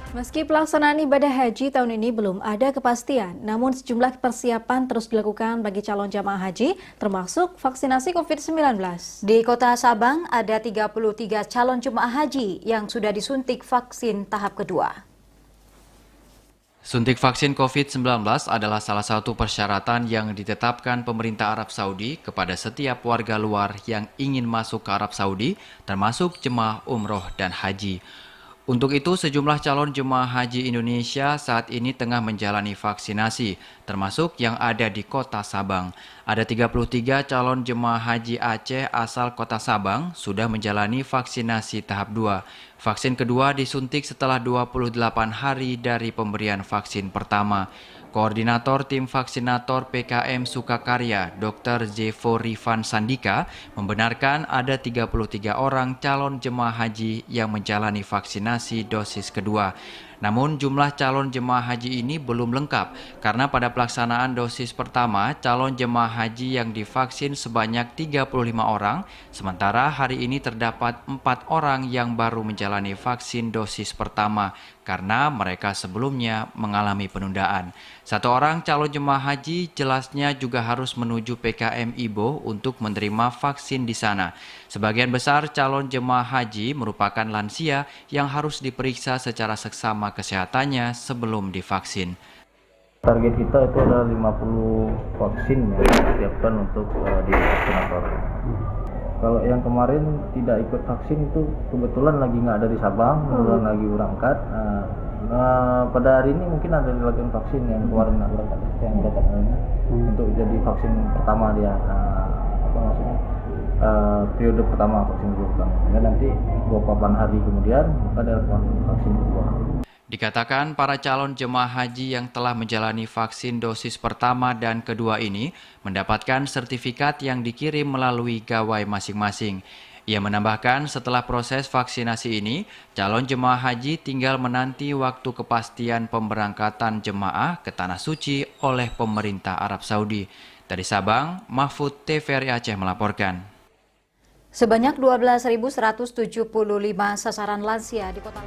Meski pelaksanaan ibadah haji tahun ini belum ada kepastian, namun sejumlah persiapan terus dilakukan bagi calon jamaah haji, termasuk vaksinasi COVID-19. Di Kota Sabang, ada 33 calon jemaah haji yang sudah disuntik vaksin tahap kedua. Suntik vaksin COVID-19 adalah salah satu persyaratan yang ditetapkan pemerintah Arab Saudi kepada setiap warga luar yang ingin masuk ke Arab Saudi, termasuk jemaah umroh dan haji. Untuk itu, sejumlah calon jemaah haji Indonesia saat ini tengah menjalani vaksinasi, termasuk yang ada di Kota Sabang. Ada 33 calon jemaah haji Aceh asal Kota Sabang sudah menjalani vaksinasi tahap 2. Vaksin kedua disuntik setelah 28 hari dari pemberian vaksin pertama. Koordinator Tim Vaksinator PKM Sukakarya, Dr. Zevo Rifan Sandika, membenarkan ada 33 orang calon jemaah haji yang menjalani vaksinasi dosis kedua. Namun jumlah calon jemaah haji ini belum lengkap karena pada pelaksanaan dosis pertama calon jemaah haji yang divaksin sebanyak 35 orang, sementara hari ini terdapat 4 orang yang baru menjalani vaksin dosis pertama karena mereka sebelumnya mengalami penundaan. Satu orang calon jemaah haji jelasnya juga harus menuju PKM Ibo untuk menerima vaksin di sana. Sebagian besar calon jemaah haji merupakan lansia yang harus diperiksa secara seksama kesehatannya sebelum divaksin. Target kita itu adalah 50 vaksin yang disiapkan untuk di vaksinator. Kalau yang kemarin tidak ikut vaksin itu kebetulan lagi nggak ada di Sabang, kebetulan lagi berangkat. Pada hari ini mungkin ada dilakukan vaksin yang kemarin nggak berangkat, yang berangkat untuk jadi vaksin pertama dia. Periode pertama vaksin kedua. Dan nanti 28 hari kemudian ada vaksin kedua. Dikatakan para calon jemaah haji yang telah menjalani vaksin dosis pertama dan kedua ini mendapatkan sertifikat yang dikirim melalui gawai masing-masing. Ia menambahkan setelah proses vaksinasi ini, calon jemaah haji tinggal menanti waktu kepastian pemberangkatan jemaah ke Tanah Suci oleh pemerintah Arab Saudi. Dari Sabang, Mahfud TVRI Aceh melaporkan. Sebanyak 12.175 sasaran lansia di Kota